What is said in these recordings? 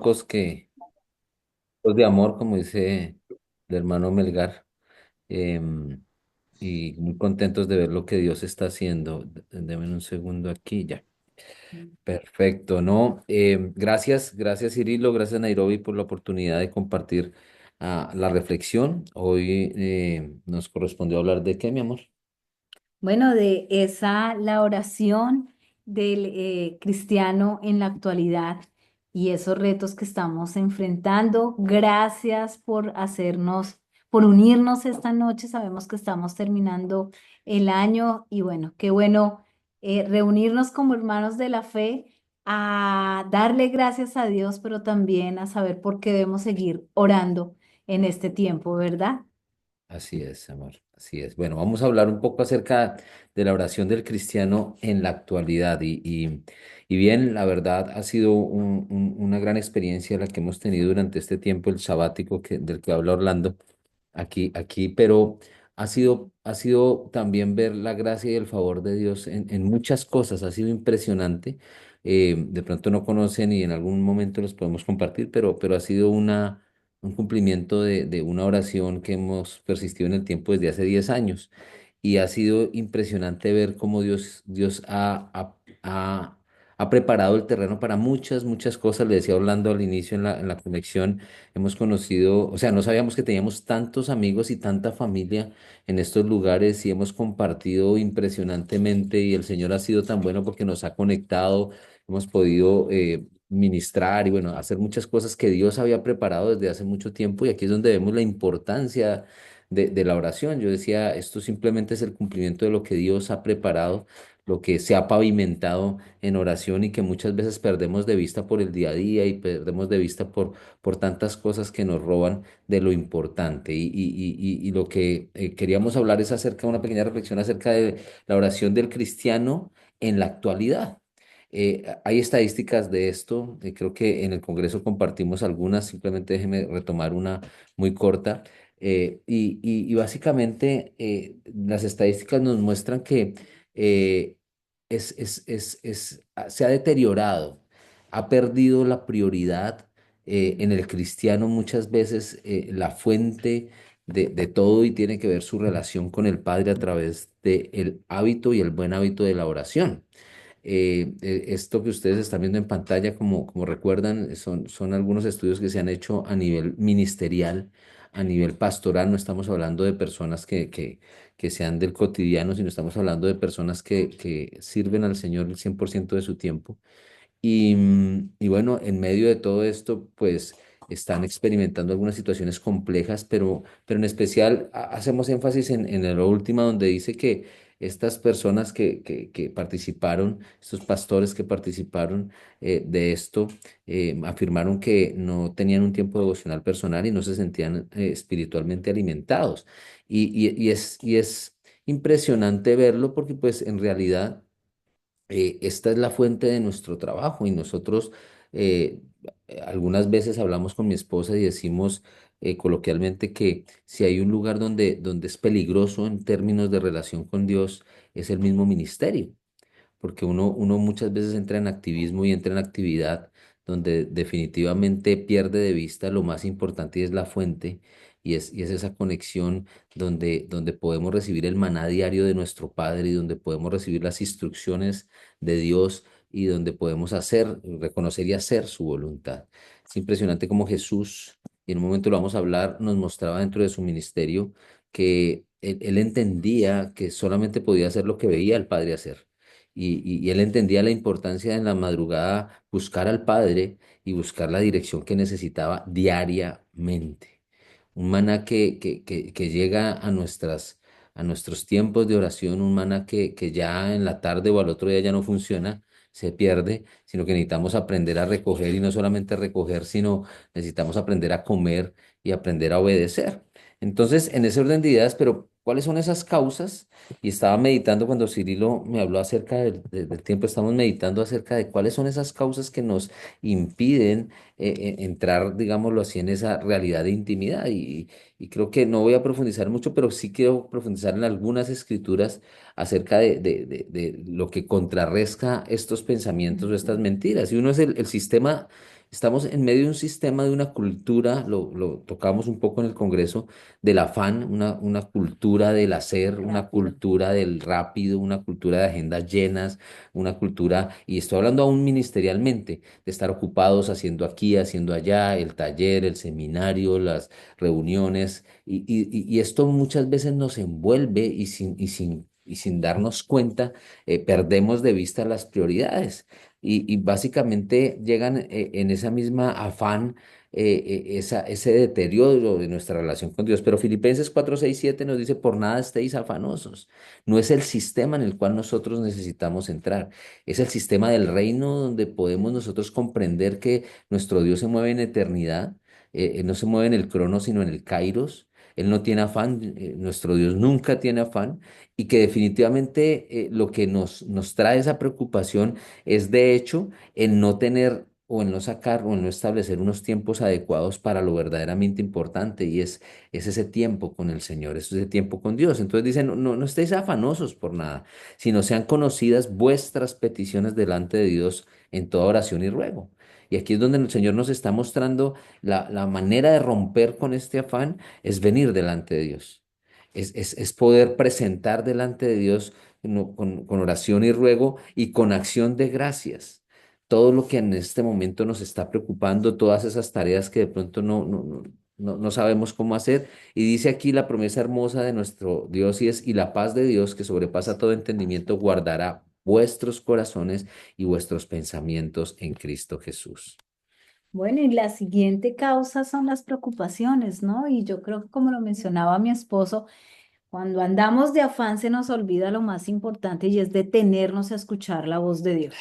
locos los de amor, como dice el hermano Melgar, em, y muy contentos de ver lo que Dios está haciendo. Deme un segundo aquí, ya. Perfecto, ¿no? Gracias Cirilo, gracias Nairobi por la oportunidad de compartir la reflexión. Hoy nos correspondió hablar de qué, mi amor. Bueno, de esa, la oración del cristiano en la actualidad y esos retos que estamos enfrentando. Gracias por hacernos, por unirnos esta noche. Sabemos que estamos terminando el año y bueno, qué bueno reunirnos como hermanos de la fe a darle gracias a Dios, pero también a saber por qué debemos seguir orando en este tiempo, ¿verdad? Así es, amor, así es. Bueno, vamos a hablar un poco acerca de la oración del cristiano en la actualidad y bien, la verdad ha sido una gran experiencia la que hemos tenido durante este tiempo, el sabático del que habla Orlando aquí, pero ha sido también ver la gracia y el favor de Dios en muchas cosas, ha sido impresionante. De pronto no conocen y en algún momento los podemos compartir, pero ha sido un cumplimiento de una oración que hemos persistido en el tiempo desde hace 10 años. Y ha sido impresionante ver cómo Dios ha preparado el terreno para muchas cosas. Le decía Orlando al inicio en la conexión, hemos conocido, o sea, no sabíamos que teníamos tantos amigos y tanta familia en estos lugares y hemos compartido impresionantemente y el Señor ha sido tan bueno porque nos ha conectado, hemos podido ministrar y bueno, hacer muchas cosas que Dios había preparado desde hace mucho tiempo y aquí es donde vemos la importancia de la oración. Yo decía, esto simplemente es el cumplimiento de lo que Dios ha preparado, lo que se ha pavimentado en oración y que muchas veces perdemos de vista por el día a día y perdemos de vista por tantas cosas que nos roban de lo importante. Y lo que queríamos hablar es acerca de una pequeña reflexión acerca de la oración del cristiano en la actualidad. Hay estadísticas de esto, creo que en el Congreso compartimos algunas, simplemente déjeme retomar una muy corta. Y básicamente las estadísticas nos muestran que eh, se ha deteriorado, ha perdido la prioridad en el cristiano muchas veces la fuente de todo y tiene que ver su relación con el Padre a través del hábito y el buen hábito de la oración. Esto que ustedes están viendo en pantalla, como recuerdan, son algunos estudios que se han hecho a nivel ministerial, a nivel pastoral. No estamos hablando de personas que sean del cotidiano, sino estamos hablando de personas que sirven al Señor el 100% de su tiempo. Y bueno, en medio de todo esto, pues están experimentando algunas situaciones complejas, pero en especial hacemos énfasis en la última donde dice que estas personas que participaron, estos pastores que participaron de esto, afirmaron que no tenían un tiempo devocional personal y no se sentían espiritualmente alimentados. Y es impresionante verlo porque pues en realidad esta es la fuente de nuestro trabajo y nosotros eh, algunas veces hablamos con mi esposa y decimos coloquialmente que si hay un lugar donde es peligroso en términos de relación con Dios, es el mismo ministerio porque uno muchas veces entra en activismo y entra en actividad donde definitivamente pierde de vista lo más importante y es la fuente, y es esa conexión donde podemos recibir el maná diario de nuestro Padre y donde podemos recibir las instrucciones de Dios y donde podemos hacer, reconocer y hacer su voluntad. Es impresionante como Jesús, y en un momento lo vamos a hablar, nos mostraba dentro de su ministerio que él entendía que solamente podía hacer lo que veía al Padre hacer y él entendía la importancia de en la madrugada buscar al Padre y buscar la dirección que necesitaba diariamente. Un maná que llega a nuestros tiempos de oración, un maná que ya en la tarde o al otro día ya no funciona, se pierde, sino que necesitamos aprender a recoger y no solamente recoger, sino necesitamos aprender a comer y aprender a obedecer. Entonces, en ese orden de ideas, pero ¿cuáles son esas causas? Y estaba meditando cuando Cirilo me habló acerca del tiempo, estamos meditando acerca de cuáles son esas causas que nos impiden entrar, digámoslo así, en esa realidad de intimidad. Y creo que no voy a profundizar mucho, pero sí quiero profundizar en algunas escrituras acerca de lo que contrarresta estos pensamientos o estas mentiras. Y uno es el sistema. Estamos en medio de un sistema, de una cultura, lo tocamos un poco en el Congreso, del afán, una cultura del hacer, una Rápido. cultura del rápido, una cultura de agendas llenas, una cultura, y estoy hablando aún ministerialmente, de estar ocupados haciendo aquí, haciendo allá, el taller, el seminario, las reuniones, y esto muchas veces nos envuelve y sin darnos cuenta, perdemos de vista las prioridades y básicamente llegan en esa misma afán, ese deterioro de nuestra relación con Dios. Pero Filipenses 4, 6, 7 nos dice, por nada estéis afanosos. No es el sistema en el cual nosotros necesitamos entrar, es el sistema del reino donde podemos nosotros comprender que nuestro Dios se mueve en eternidad, Él no se mueve en el crono, sino en el kairos. Él no tiene afán, nuestro Dios nunca tiene afán y que definitivamente lo que nos trae esa preocupación es de hecho el no tener o el no sacar o el no establecer unos tiempos adecuados para lo verdaderamente importante y es ese tiempo con el Señor, es ese tiempo con Dios. Entonces dicen, no, no estéis afanosos por nada, sino sean conocidas vuestras peticiones delante de Dios en toda oración y ruego. Y aquí es donde el Señor nos está mostrando la manera de romper con este afán, es venir delante de Dios. Es poder presentar delante de Dios con oración y ruego y con acción de gracias. Todo lo que en este momento nos está preocupando, todas esas tareas que de pronto no sabemos cómo hacer. Y dice aquí la promesa hermosa de nuestro Dios y la paz de Dios que sobrepasa todo entendimiento guardará vuestros corazones y vuestros pensamientos en Cristo Jesús. Bueno, y la siguiente causa son las preocupaciones, ¿no? Y yo creo que como lo mencionaba mi esposo, cuando andamos de afán se nos olvida lo más importante y es detenernos a escuchar la voz de Dios.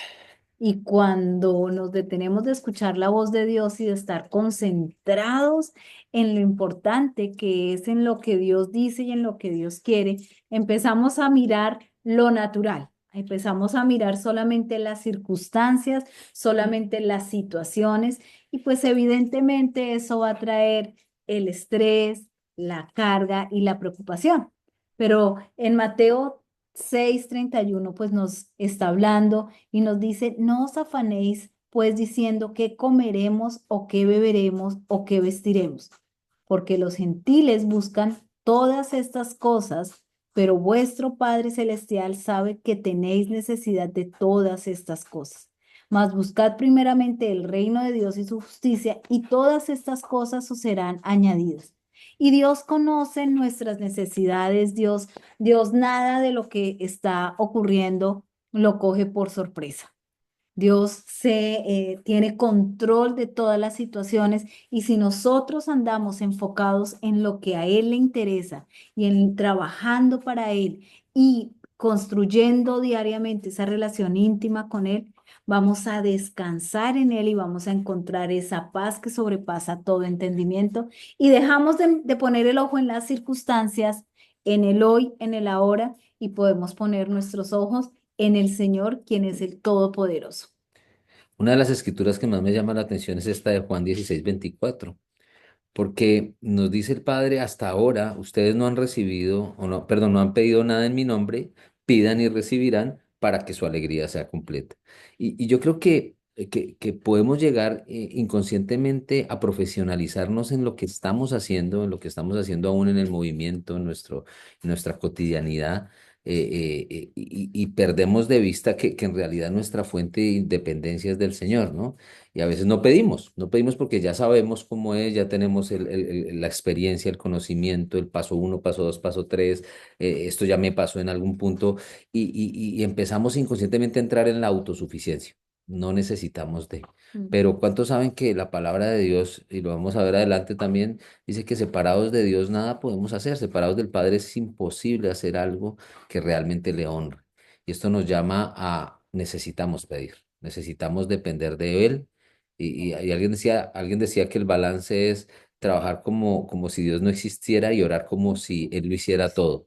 Y cuando nos detenemos de escuchar la voz de Dios y de estar concentrados en lo importante que es en lo que Dios dice y en lo que Dios quiere, empezamos a mirar lo natural. Empezamos a mirar solamente las circunstancias, solamente las situaciones y pues evidentemente eso va a traer el estrés, la carga y la preocupación. Pero en Mateo 6:31 pues nos está hablando y nos dice, no os afanéis pues diciendo qué comeremos o qué beberemos o qué vestiremos, porque los gentiles buscan todas estas cosas, pero vuestro Padre Celestial sabe que tenéis necesidad de todas estas cosas. Mas buscad primeramente el reino de Dios y su justicia, y todas estas cosas os serán añadidas. Y Dios conoce nuestras necesidades, Dios nada de lo que está ocurriendo lo coge por sorpresa. Dios tiene control de todas las situaciones y si nosotros andamos enfocados en lo que a Él le interesa y en trabajando para Él y construyendo diariamente esa relación íntima con Él, vamos a descansar en Él y vamos a encontrar esa paz que sobrepasa todo entendimiento y dejamos de poner el ojo en las circunstancias, en el hoy, en el ahora y podemos poner nuestros ojos en el Señor, quien es el Todopoderoso. Una de las escrituras que más me llama la atención es esta de Juan 16:24. Porque nos dice el Padre, hasta ahora ustedes no han recibido, o no, perdón, no han pedido nada en mi nombre, pidan y recibirán para que su alegría sea completa. Y yo creo que podemos llegar inconscientemente a profesionalizarnos en lo que estamos haciendo, en lo que estamos haciendo aún en el movimiento, en nuestra cotidianidad. Y perdemos de vista que en realidad nuestra fuente de independencia es del Señor, ¿no? Y a veces no pedimos porque ya sabemos cómo es, ya tenemos la experiencia, el conocimiento, el paso uno, paso dos, paso tres, esto ya me pasó en algún punto y empezamos inconscientemente a entrar en la autosuficiencia. No necesitamos de. Ujú. Pero ¿cuántos saben que la palabra de Dios, y lo vamos a ver adelante también, dice que separados de Dios nada podemos hacer, separados del Padre es imposible hacer algo que realmente le honre. Y esto nos llama a necesitamos pedir, necesitamos depender de Él y alguien decía que el balance es trabajar como si Dios no existiera y orar como si Él lo hiciera todo.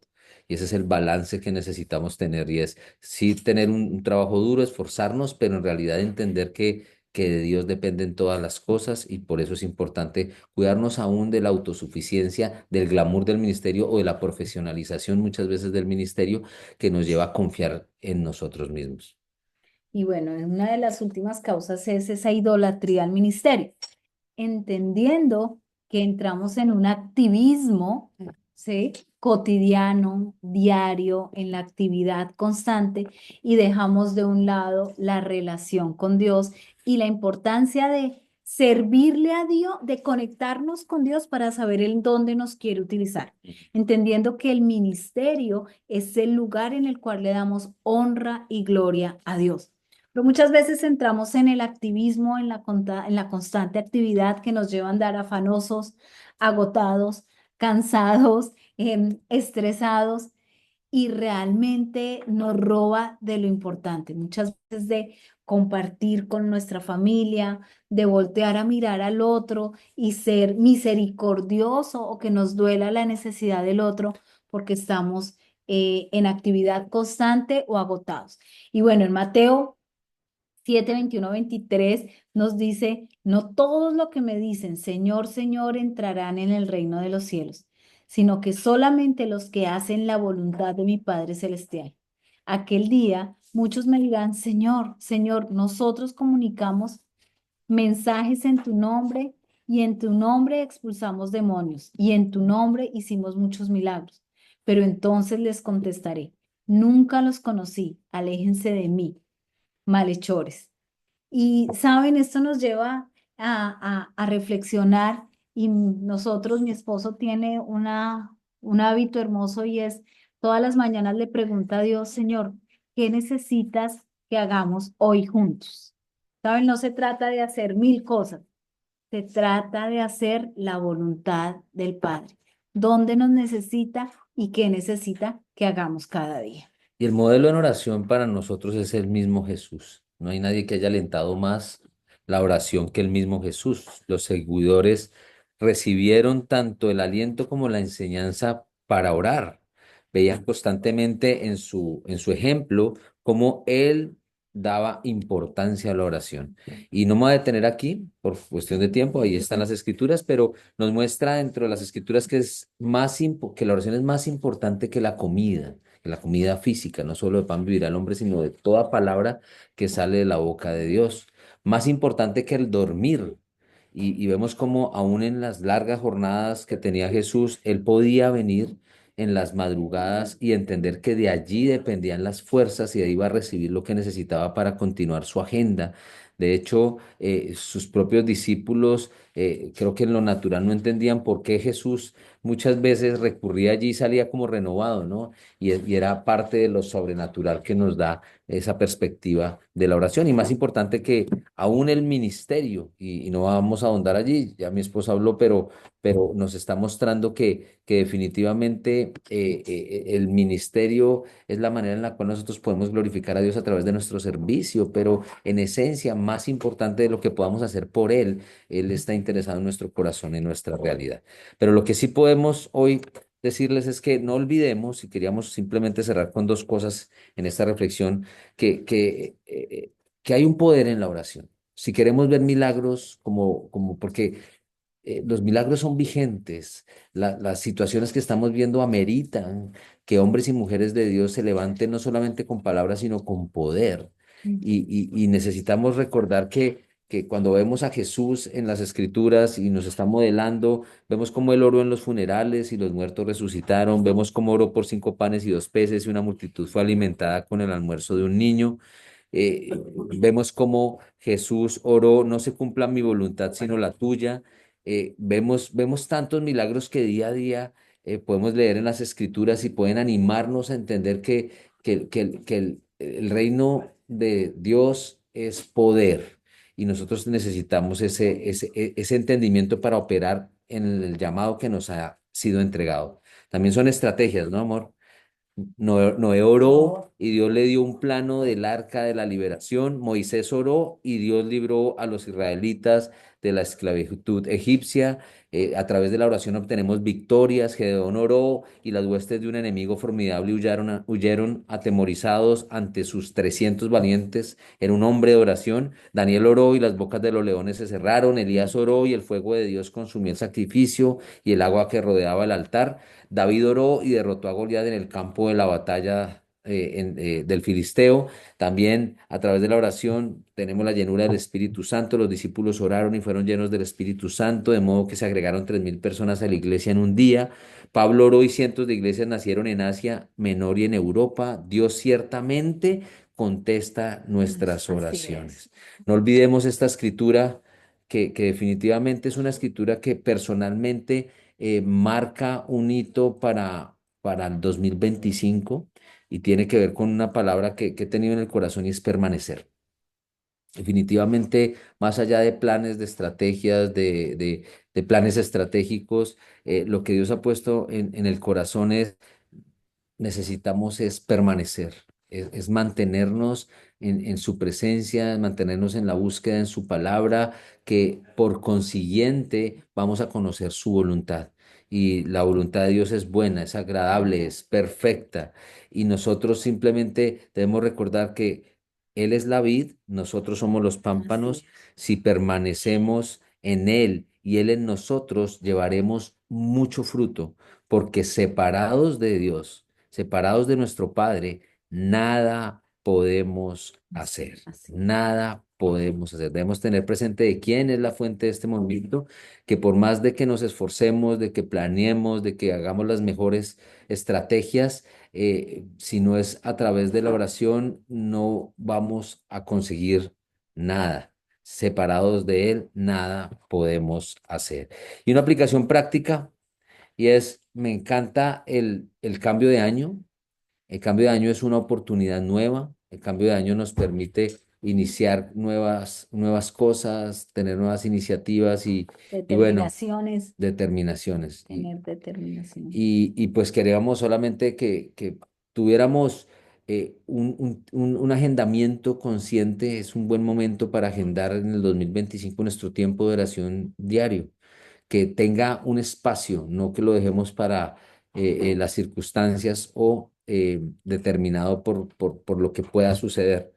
Y ese es el balance que necesitamos tener y es sí tener un trabajo duro, esforzarnos, pero en realidad entender que de Dios dependen todas las cosas y por eso es importante cuidarnos aún de la autosuficiencia, del glamour del ministerio o de la profesionalización muchas veces del ministerio que nos lleva a confiar en nosotros mismos. Y bueno, una de las últimas causas es esa idolatría al ministerio, entendiendo que entramos en un activismo, ¿sí? Cotidiano, diario, en la actividad constante y dejamos de un lado la relación con Dios y la importancia de servirle a Dios, de conectarnos con Dios para saber en dónde nos quiere utilizar, entendiendo que el ministerio es el lugar en el cual le damos honra y gloria a Dios. Pero muchas veces entramos en el activismo, en la constante actividad que nos lleva a andar afanosos, agotados, cansados, estresados y realmente nos roba de lo importante. Muchas veces de compartir con nuestra familia, de voltear a mirar al otro y ser misericordioso o que nos duela la necesidad del otro porque estamos en actividad constante o agotados. Y bueno, en Mateo 7:21-23 nos dice, no todos los que me dicen, Señor, Señor, entrarán en el reino de los cielos, sino que solamente los que hacen la voluntad de mi Padre Celestial. Aquel día muchos me dirán, Señor, Señor, nosotros comunicamos mensajes en tu nombre y en tu nombre expulsamos demonios y en tu nombre hicimos muchos milagros. Pero entonces les contestaré, nunca los conocí, aléjense de mí, malhechores. Y saben, esto nos lleva a reflexionar y nosotros, mi esposo tiene un hábito hermoso y es todas las mañanas le pregunta a Dios, Señor, ¿qué necesitas que hagamos hoy juntos? Saben, no se trata de hacer mil cosas, se trata de hacer la voluntad del Padre. ¿Dónde nos necesita y qué necesita que hagamos cada día? Y el modelo en oración para nosotros es el mismo Jesús. No hay nadie que haya alentado más la oración que el mismo Jesús. Los seguidores recibieron tanto el aliento como la enseñanza para orar. Veían constantemente en su ejemplo cómo él daba importancia a la oración. Y no me voy a detener aquí por cuestión de tiempo, ahí están las escrituras, pero nos muestra dentro de las escrituras que que la oración es más importante que la comida física, no solo de pan vivirá el hombre, sino de toda palabra que sale de la boca de Dios. Más importante que el dormir. Y vemos como aún en las largas jornadas que tenía Jesús, él podía venir en las madrugadas y entender que de allí dependían las fuerzas y de ahí iba a recibir lo que necesitaba para continuar su agenda. De hecho, sus propios discípulos, creo que en lo natural no entendían por qué Jesús muchas veces recurría allí y salía como renovado, ¿no? Y era parte de lo sobrenatural que nos da esa perspectiva de la oración. Y más importante que aún el ministerio, y no vamos a ahondar allí, ya mi esposa habló, pero nos está mostrando que definitivamente el ministerio es la manera en la cual nosotros podemos glorificar a Dios a través de nuestro servicio, pero en esencia, más importante de lo que podamos hacer por Él está interesado en nuestro corazón, en nuestra realidad. Pero lo que sí podemos hoy decirles es que no olvidemos, y queríamos simplemente cerrar con dos cosas en esta reflexión, que hay un poder en la oración. Si queremos ver milagros, porque los milagros son vigentes, las situaciones que estamos viendo ameritan que hombres y mujeres de Dios se levanten no solamente con palabras, sino con poder. Y necesitamos recordar que cuando vemos a Jesús en las Escrituras y nos está modelando, vemos cómo Él oró en los funerales y los muertos resucitaron, vemos cómo oró por 5 panes y 2 peces y una multitud fue alimentada con el almuerzo de un niño. Eh, Vemos cómo Jesús oró, no se cumpla mi voluntad, sino la tuya. Vemos tantos milagros que día a día podemos leer en las escrituras y pueden animarnos a entender que el reino de Dios es poder y nosotros necesitamos ese entendimiento para operar en el llamado que nos ha sido entregado. También son estrategias, ¿no, amor? Noé oró y Dios le dio un plano del arca de la liberación. Moisés oró y Dios libró a los israelitas de la esclavitud egipcia. A través de la oración obtenemos victorias. Gedeón oró y las huestes de un enemigo formidable huyeron atemorizados ante sus 300 valientes. Era un hombre de oración. Daniel oró y las bocas de los leones se cerraron. Elías oró y el fuego de Dios consumió el sacrificio y el agua que rodeaba el altar. David oró y derrotó a Goliat en el campo de la batalla del filisteo. También a través de la oración tenemos la llenura del Espíritu Santo. Los discípulos oraron y fueron llenos del Espíritu Santo, de modo que se agregaron 3.000 personas a la iglesia en un día. Pablo oró y cientos de iglesias nacieron en Asia Menor y en Europa. Dios ciertamente contesta nuestras Así es. oraciones. No olvidemos esta escritura que definitivamente es una escritura que personalmente marca un hito para el 2025 y tiene que ver con una palabra que he tenido en el corazón y es permanecer. Definitivamente, más allá de planes, de estrategias, de planes estratégicos, lo que Dios ha puesto en el corazón es necesitamos es permanecer, es mantenernos en su presencia, mantenernos en la búsqueda en su palabra, que por consiguiente vamos a conocer su voluntad. Y la voluntad de Dios es buena, es agradable, es perfecta. Y nosotros simplemente debemos recordar que Él es la vid, nosotros somos los Así pámpanos. es. Si permanecemos en Él y Él en nosotros, llevaremos mucho fruto, porque separados de Dios, separados de nuestro Padre, nada podemos hacer. Así es. Nada podemos hacer. Debemos tener presente de quién es la fuente de este movimiento, que por más de que nos esforcemos, de que planeemos, de que hagamos las mejores estrategias, si no es a través de la oración, no vamos a conseguir nada. Separados de Él, nada podemos hacer. Y una aplicación práctica y es, me encanta el cambio de año. El cambio de año es una oportunidad nueva. El cambio de año nos permite iniciar nuevas cosas, tener nuevas iniciativas y bueno, Determinaciones, determinaciones. tener determinación. Y pues queríamos solamente que tuviéramos un agendamiento consciente. Es un buen momento para agendar en el 2025 nuestro tiempo de oración diario, que tenga un espacio, no que lo dejemos para las circunstancias o determinado por lo que pueda suceder.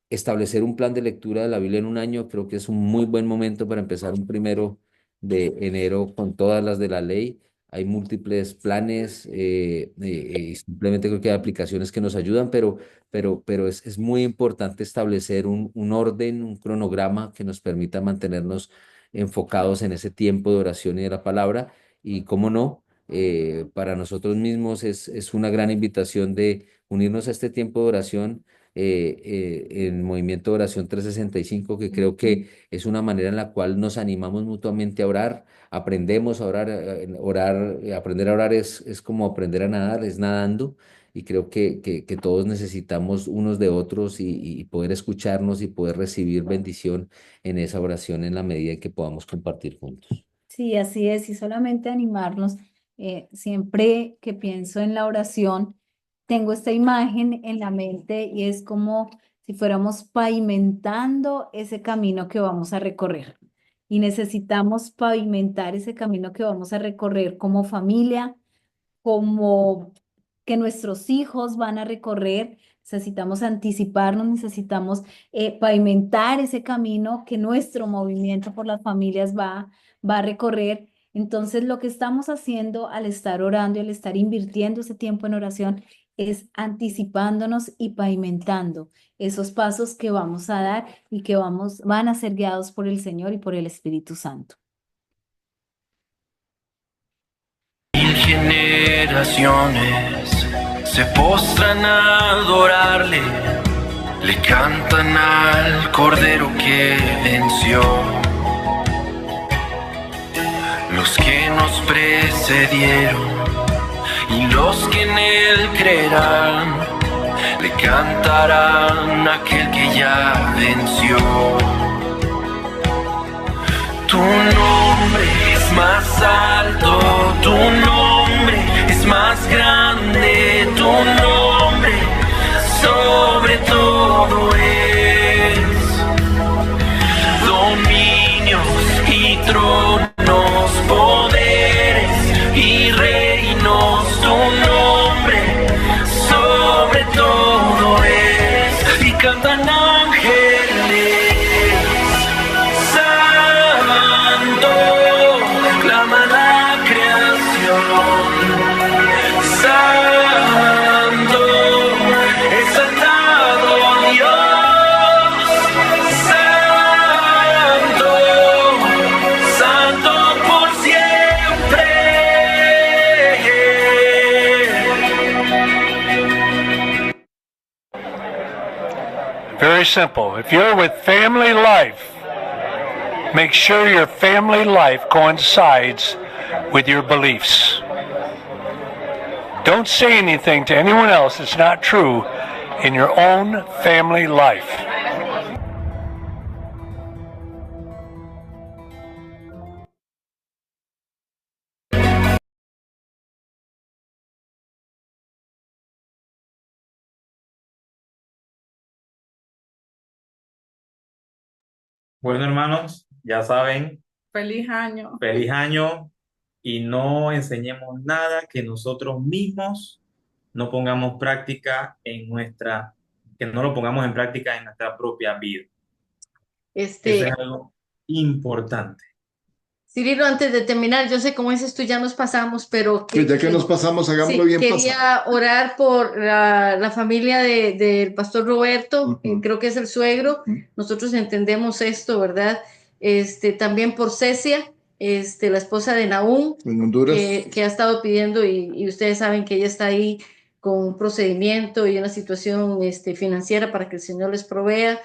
Establecer un plan de lectura de la Biblia en un año creo que es un muy buen momento para empezar un 1 de enero con todas las de la ley. Hay múltiples planes, y simplemente creo que hay aplicaciones que nos ayudan, pero es muy importante establecer un orden, un cronograma que nos permita mantenernos enfocados en ese tiempo de oración y de la palabra. Y cómo no, para nosotros mismos es una gran invitación de unirnos a este tiempo de oración en Movimiento de Oración 365, que creo Ujú. que es una manera en la cual nos animamos mutuamente a orar, aprendemos a orar, aprender a orar es como aprender a nadar, es nadando. Y creo que todos necesitamos unos de otros y poder escucharnos y poder recibir bendición en esa oración en la medida en que podamos compartir juntos. Sí, así es, y solamente animarnos. Siempre que pienso en la oración, tengo esta imagen en la mente y es como si fuéramos pavimentando ese camino que vamos a recorrer. Y necesitamos pavimentar ese camino que vamos a recorrer como familia, como que nuestros hijos van a recorrer. Necesitamos anticiparnos, necesitamos pavimentar ese camino que nuestro movimiento por las familias va a recorrer. Entonces, lo que estamos haciendo al estar orando y al estar invirtiendo ese tiempo en oración es anticipándonos y pavimentando esos pasos que vamos a dar y que van a ser guiados por el Señor y por el Espíritu Santo. Mil generaciones se postran a adorarle, le cantan al Cordero que venció. Los que nos precedieron y los que en él creerán, le cantarán a aquel que ya venció. Tu nombre es más alto, tu nombre es más grande, tu nombre sobre todo es. Dominios y tronos, poderes y reinos, tu nombre sobre todo es. Y cantan ángeles. Clama la creación, Santo. very simple. If you're with family life, make sure your family life coincides with your beliefs. Don't say anything to anyone else that's not true in your own family life. Bueno, hermanos, ya saben, Feliz año. feliz año y no enseñemos nada que nosotros mismos no pongamos práctica que no lo pongamos en práctica en nuestra propia vida. Eso es algo importante. Cirilo, antes de terminar, yo sé cómo dices tú, ya nos pasamos, pero Pues ya que nos pasamos, hagámoslo bien pasado. quería orar por la familia del pastor Roberto, creo que es el suegro. Nosotros entendemos esto, ¿verdad? También por Cecia, la esposa de Nahum, En Honduras. que ha estado pidiendo, y ustedes saben que ella está ahí con un procedimiento y una situación financiera para que el Señor les provea.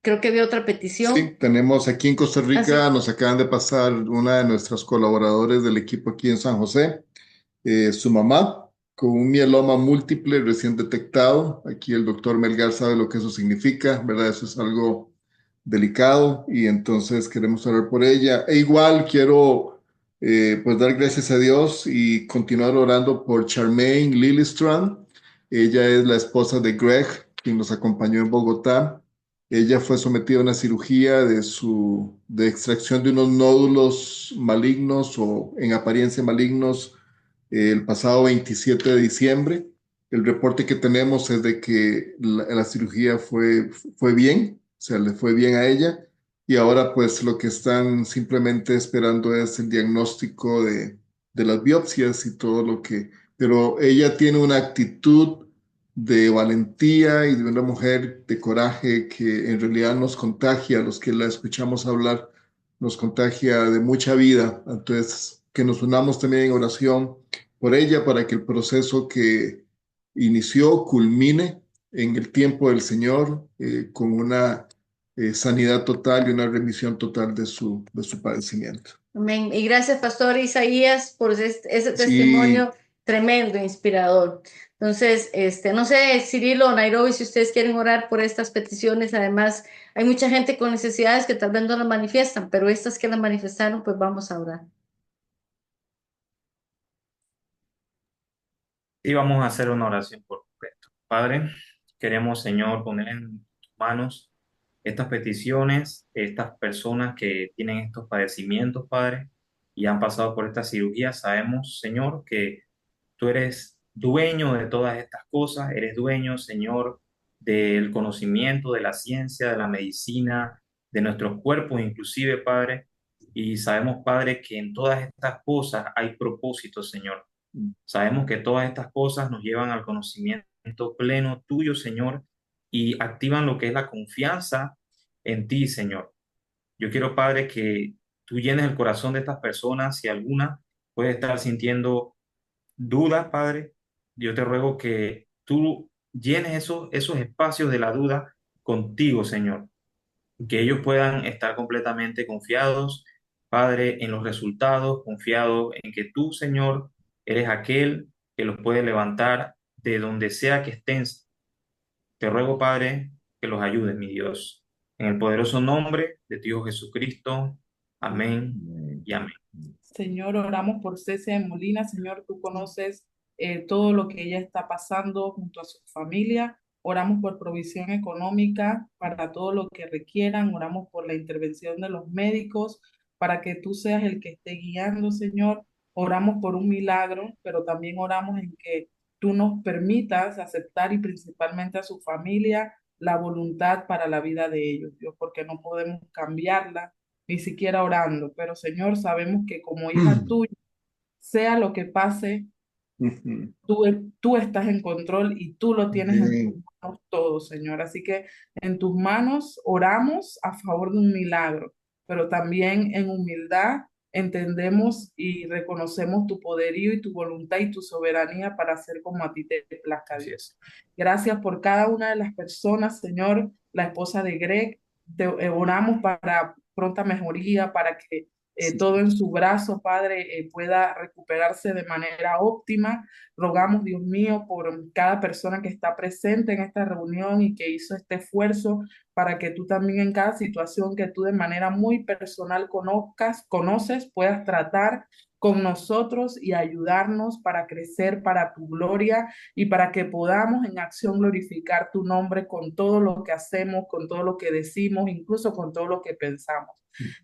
Creo que había otra petición. Sí, tenemos aquí en Costa Rica, sí. nos acaban de pasar una de nuestras colaboradores del equipo aquí en San José, su mamá, con un mieloma múltiple recién detectado. Aquí el doctor Melgar sabe lo que eso significa, ¿verdad? Eso es algo delicado y entonces queremos orar por ella. E igual quiero pues dar gracias a Dios y continuar orando por Charmaine Lillistrand. Ella es la esposa de Greg, quien nos acompañó en Bogotá. Ella fue sometida a una cirugía de extracción de unos nódulos malignos o en apariencia malignos el pasado 27 de diciembre. El reporte que tenemos es de que la cirugía fue bien, o sea, le fue bien a ella y ahora pues lo que están simplemente esperando es el diagnóstico de las biopsias y todo lo que... Pero ella tiene una actitud de valentía y de una mujer de coraje que en realidad nos contagia, a los que la escuchamos hablar, nos contagia de mucha vida. Entonces, que nos unamos también en oración por ella para que el proceso que inició culmine en el tiempo del Señor con una sanidad total y una remisión total de su padecimiento. Amén. Y gracias, Pastor Isaías, por ese testimonio tremendo, inspirador. Entonces, no sé, Cirilo o Nairobi, si ustedes quieren orar por estas peticiones. Además, hay mucha gente con necesidades que tal vez no las manifiestan, pero estas que las manifestaron, pues vamos a orar. Y vamos a hacer una oración por completo. Padre, queremos, Señor, poner en tus manos estas peticiones, estas personas que tienen estos padecimientos, Padre, y han pasado por esta cirugía. Sabemos, Señor, que tú eres dueño de todas estas cosas, eres dueño, Señor, del conocimiento, de la ciencia, de la medicina, de nuestros cuerpos, inclusive, Padre. Y sabemos, Padre, que en todas estas cosas hay propósito, Señor. Sabemos que todas estas cosas nos llevan al conocimiento pleno tuyo, Señor, y activan lo que es la confianza en ti, Señor. Yo quiero, Padre, que tú llenes el corazón de estas personas. Si alguna puede estar sintiendo dudas, Padre, yo te ruego que tú llenes esos espacios de la duda contigo, Señor, que ellos puedan estar completamente confiados, Padre, en los resultados, confiados en que tú, Señor, eres aquel que los puede levantar de donde sea que estén. Te ruego, Padre, que los ayudes, mi Dios. En el poderoso nombre de tu Hijo Jesucristo. Amén y amén. Señor, oramos por Cecia de Molina. Señor, tú conoces todo lo que ella está pasando junto a su familia. Oramos por provisión económica para todo lo que requieran. Oramos por la intervención de los médicos para que tú seas el que esté guiando, Señor. Oramos por un milagro, pero también oramos en que tú nos permitas aceptar y principalmente a su familia la voluntad para la vida de ellos, Dios, porque no podemos cambiarla ni siquiera orando, pero Señor, sabemos que como hija tuya, sea lo que pase, tú estás en control y tú lo tienes en tus manos todo, Señor. Así que en tus manos oramos a favor de un milagro, pero también en humildad entendemos y reconocemos tu poderío y tu voluntad y tu soberanía para hacer como a ti te plazca, Dios. Gracias por cada una de las personas, Señor, la esposa de Greg. Te oramos para pronta mejoría, para que todo en su brazo, Padre, pueda recuperarse de manera óptima. Rogamos, Dios mío, por cada persona que está presente en esta reunión y que hizo este esfuerzo para que tú también en cada situación que tú de manera muy personal conoces, puedas tratar con nosotros y ayudarnos para crecer para tu gloria y para que podamos en acción glorificar tu nombre con todo lo que hacemos, con todo lo que decimos, incluso con todo lo que pensamos.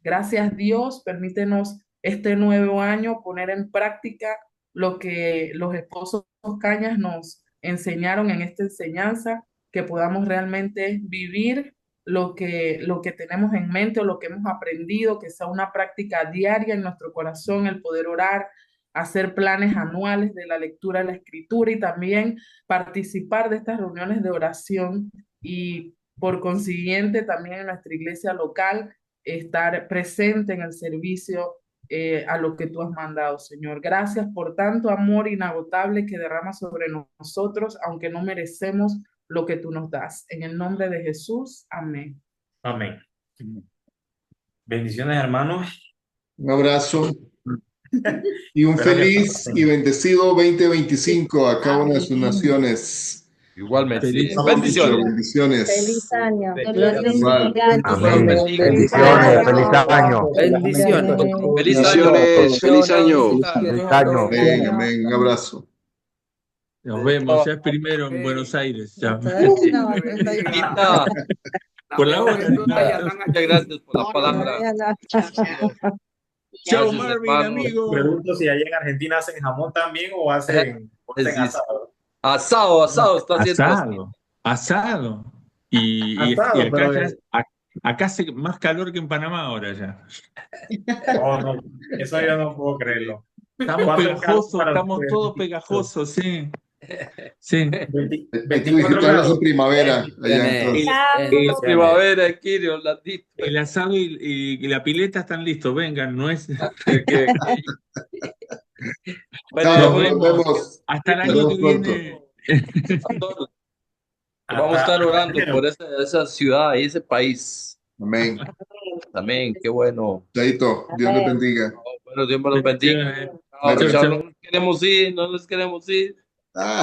Gracias, Dios, permítenos este nuevo año poner en práctica lo que los esposos Cañas nos enseñaron en esta enseñanza, que podamos realmente vivir lo que tenemos en mente o lo que hemos aprendido, que sea una práctica diaria en nuestro corazón, el poder orar, hacer planes anuales de la lectura de la escritura y también participar de estas reuniones de oración y por consiguiente también en nuestra iglesia local estar presente en el servicio a lo que tú has mandado, Señor. Gracias por tanto amor inagotable que derramas sobre nosotros, aunque no merecemos lo que tú nos das. En el nombre de Jesús, amén. Amén. Bendiciones, hermanos. Un abrazo y un Espero que feliz y bendecido 2025 a cada una de sus naciones. Igualmente. Feliz Bendiciones. Bendiciones. Feliz año. Que Dios Igual. bendiga. Amén. bendiciones, feliz año. Bendiciones. Feliz año. Feliz año. Feliz año. Amén, amén. Un abrazo. Nos vemos, ya es primero en Buenos Aires. Ya. Quita. Por la hora. Muchas gracias por la palabra. Chao, Gracias, Marvin, hermano. amigo. Pregunto si allá en Argentina hacen jamón también o hacen asado. Asado está haciendo. Asado. Asado. Y Asado, acá, pero acá hace más calor que en Panamá ahora ya. no, eso yo no puedo creerlo. Estamos ¿Cuánto pegajosos, para estamos ustedes? todos pegajosos, sí. Sí. 24 Hay que visitarnos grados. en primavera allá entonces. Es primavera, Kirio, Landito. El asado y la pileta están listos, vengan, no es. Bueno, Chao, Nos nos vemos. vemos. Hasta el Nos año vemos que pronto. viene. vamos a estar orando por esa ciudad y ese país. Amén. Amén, qué bueno. Chaito, Dios les bendiga. Bueno, Dios me los bendiga. Bendiciones. Chao, Chao, chao, chao. no nos queremos ir, no nos queremos ir. Ah.